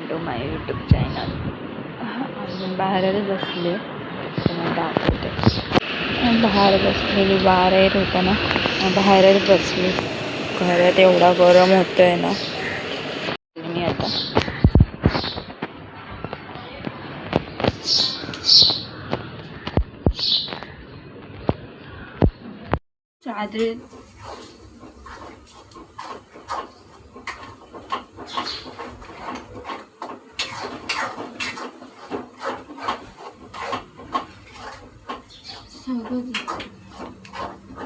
To my YouTube channel. अजून बाहेरच बसले, तुम्हाला दाखवते. बाहेर बसलेली, वारा येत होता ना, बाहेरच बसली. घरात एवढा गरम होतोय ना. मी आता चादरी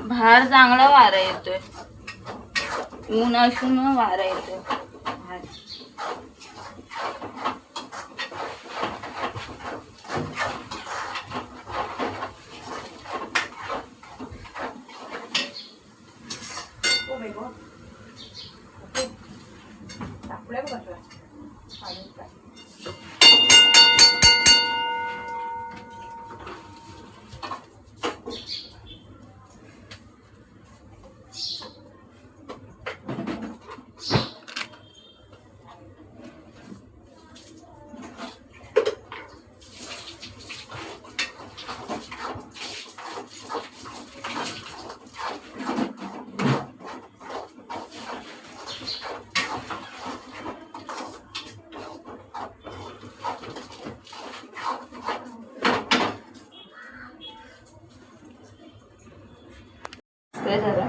बाहेर चांगला वारा येतोय, ऊन असून वारा येतोय बाहेर. काय झालं?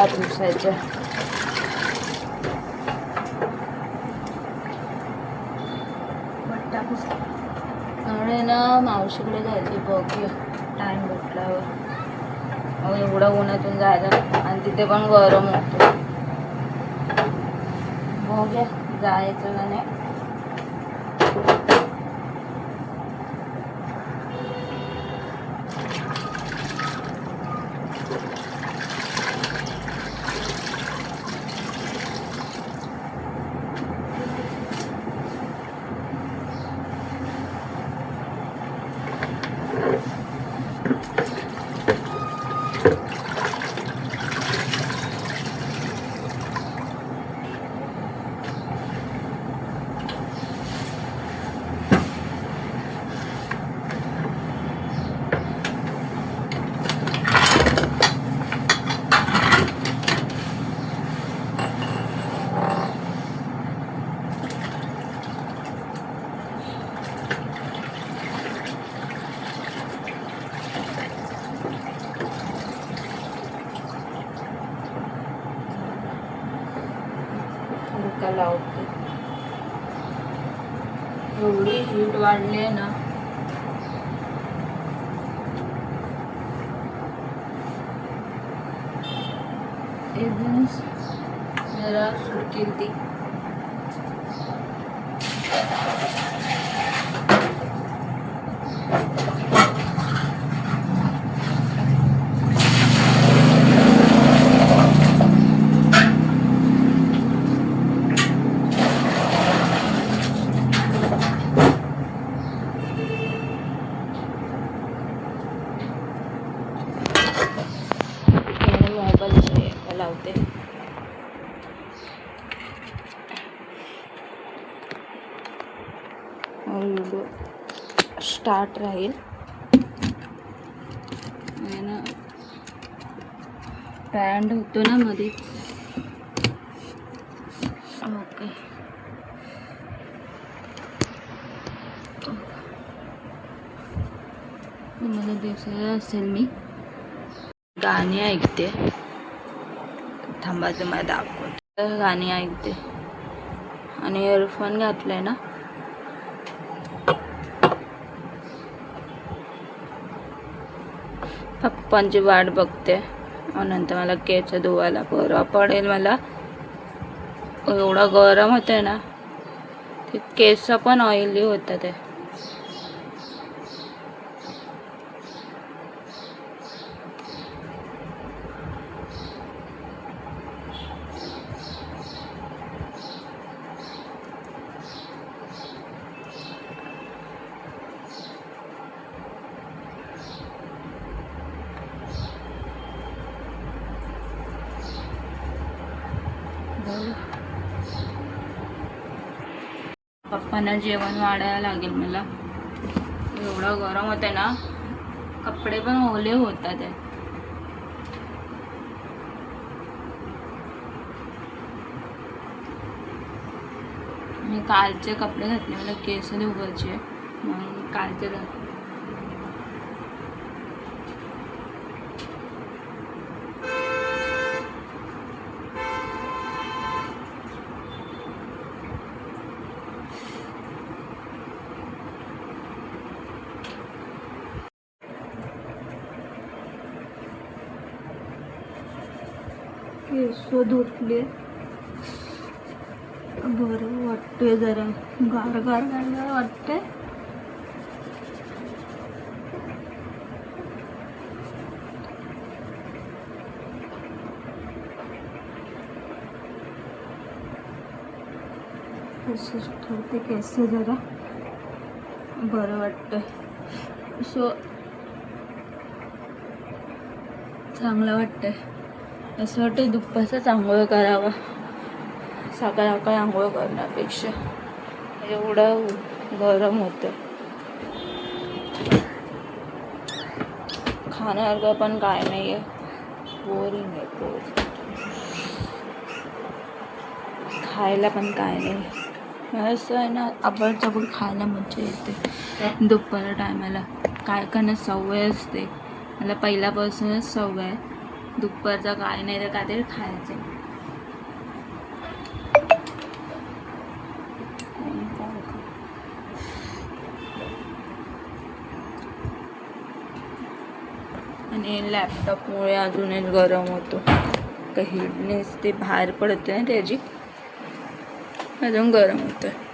पुसायच्या आणि ना मावशीकडे जायचे, बघूया टाइम भेटल्यावर. एवढं उन्हातून जायचं आणि तिथे पण गरम होतं. बघूया जायचं का नाही. लावते. एवढी हीट वाढली आहे ना, एकदमच जरा सुटतील ती. लावते. व्हिडिओ स्टार्ट राहील. बँड होतो ना मध्ये. ओके, तुम्हाला दिसायला असेल मी गाणी ऐकते. थांबा तुम्हाला दाखवते. गाणी ऐकते आणि इयरफोन घातलाय ना. पप्पांची वाट बघते. नंतर मला केस धुवायला बरं पडेल. मला एवढं गरम होतंय ना, ते केस पण ऑइली होतात. ते पप्पांना जेवण वाढायला लागेल मला. एवढं गरम होतं ना, कपडे पण ओले होतात आहे. मी कालचे कपडे घातले, मला केस धुवायचे, मग कालचे घातले. केस धुतले, बरं वाटतंय, जरा गार गार गार गार वाटतंय. ठेवते केस, जरा बरं वाटतंय. सो चांगलं वाटतंय. असं वाटतं दुपारचाच आंघोळ करावा सकाळ सकाळी आंघोळ करण्यापेक्षा. एवढं गरम होतं. खाण्यासारखं पण काय नाही आहे, बोरिंग आहे, बोरिंग. खायला पण काय नाही. असं आहे ना, आपण चपड खायला मजा येते दुपार टायमाला. काय काय सवय असते मला, पहिल्यापासूनच सवय आहे दुपारचा काय नाही तर काहीतरी खायचं. आणि लॅपटॉपमुळे अजूनच गरम होतो. हिटनेस ते बाहेर पडते ना त्याची, अजून गरम होतं.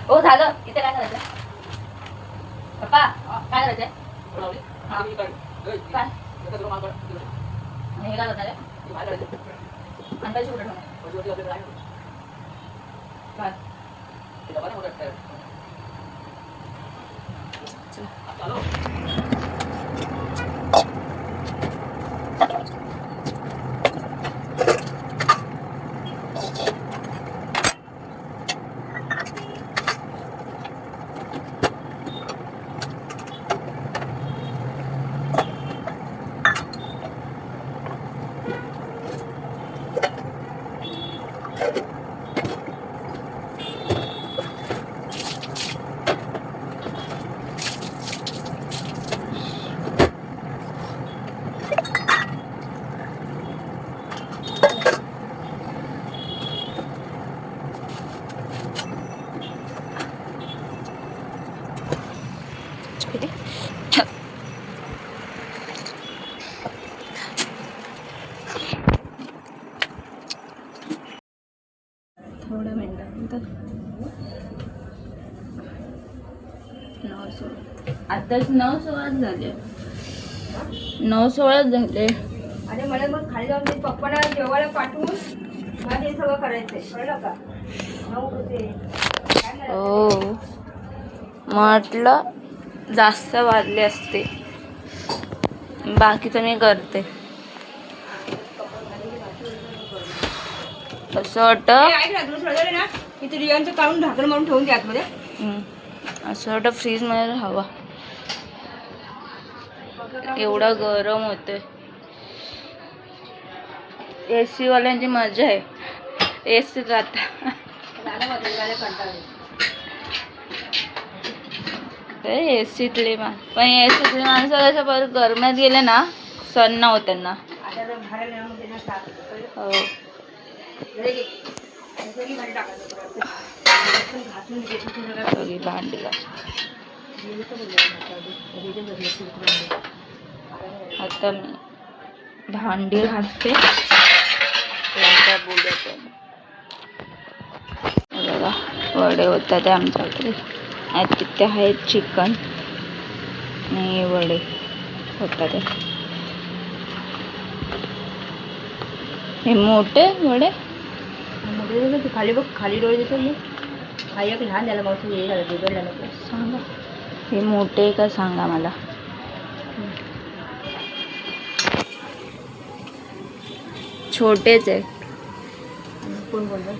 ओ झालं, इथे काय करायचं पप्पा, काय करायचंय? काय हे काय करणार आहे? आणि पैसे कुठे ठेवणार? काय थोड्या मिनिटानंतर 9:16 आताच 9:16 झाले. 9:16 झाले. आणि मला मग खाली जाऊन ते पप्पाला जेवायला पाठवून मला हे सगळं करायचंय, कळलं का? 9 होते. हो, म्हटलं जास्त वाजले असते, बाकीचं मी करते. असं वाटतं ऐक ना तुला सोडलं ना की ते रियांचं काढून ढाकण मारून ठेवून द्या आतमध्ये. असं वाटतं फ्रीजमध्ये हवा एवढा गरम होते. AC वाल्यांची मजा आहे. AC राहता झालं बघ गाड्या कंटाळले. एसीतले पण एसीतले माणसं कसं परत गरम्यात गेले ना सण ना होत त्यांना. आता जर बाहेर गेल्यामध्ये ना टाक. हो सगळी भांडी टाकायचं परत. पण घासून घ्यायचं सगळं. सगळी भांडी घास. आता मी भांडी घासते त्यांच्या बोलत बघा वडे होतात ते आमच्याकडे. तिथे आहेत चिकन आणि वडे होतात. हे मोठे वडे मोठे खाली बघ खाली डोळे देतो मी. हा एक लहान झाला मावशी हे झालं बिघडलं नको सांगा हे मोठे का सांगा मला. छोटेच आहे. कोण बोललं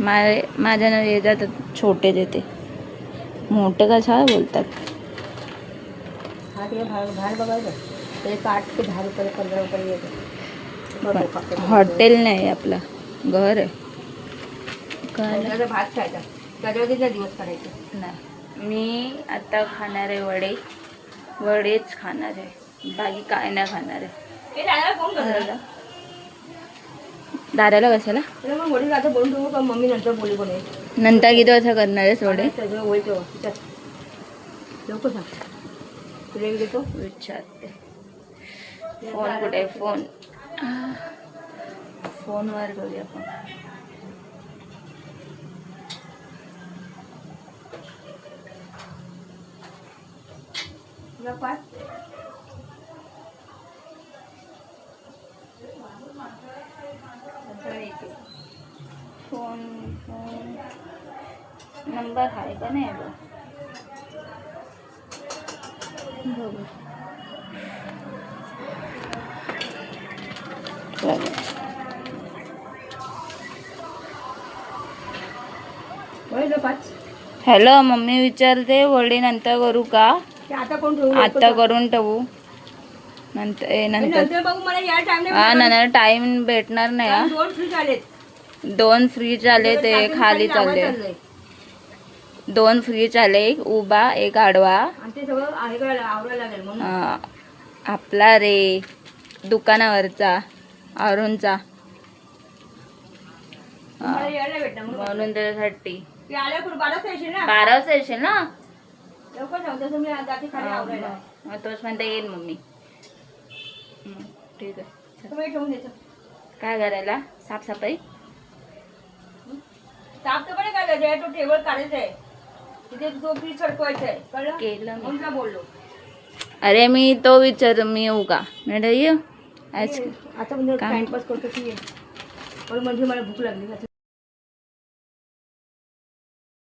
माझ्या ना येतात छोटेच येते मोठे कशा बोलतात. हा ते बाहेर बघायचं ते 8 ते 10 रुपये 15 रुपये येतं. हॉटेल नाही आपला घर आहे. त्याचा भात खायचा त्याच्यावरती त्या दिवस काढायचे. नाही मी आता खाणार आहे वडेच खाणार आहे बाकी काय नाही खाणार आहे. हे दादाला फोन करायला दादाला कशाला त्याला मग वडील आता बोलून ठेवू का मम्मी नंतर बोली बोले नंतर किती वाजता करणार आहे वडे सगळं होईल तेव्हा तिच्यात लवकर सांग तुला एक देतो विचारते. फोन कुठे आहे फोनवर करूया आपण. तुला पाच फोन नंबर आहे का नाही बघू. पाच हॅलो मम्मी विचारते वडे नंतर करू का. आता कोण ठेवू आता करून ठेवू नंतर नंतर बघू मला या टाइम हा नंतर टाइम भेटणार नाही. हा 2 फ्रीज आलेत 2 फ्रीज आले ते खाली चालले. 2 फ्रीज आले एक उभा एक आडवा. आणि ते सगळं आवरायला लागेल म्हणून आपला रे दुकानावरचा अरुणचा मला यायला भेटणार म्हणून त्याच्यासाठी ते आल्या कुठं 12 येशील ना 12 येशील ना लवकर सांगतो तुम्ही जाते खाली आवरायला. तोच म्हणता येईल मम्मी. ठीक आहे तुम्ही ठेवून द्यायचं काय करायला साफसफाई साफ तर पण करायचं आहे. तो टेबल काढायचा आहे तिथे तो फ्रीज चढवायचा आहे कळलं केलं मी. म्हणून तुला बोललो. अरे मी तो विचार मी येऊ का मॅडम ये आता म्हणजे टाइमपास करतो की पण म्हणजे मला भूक लागली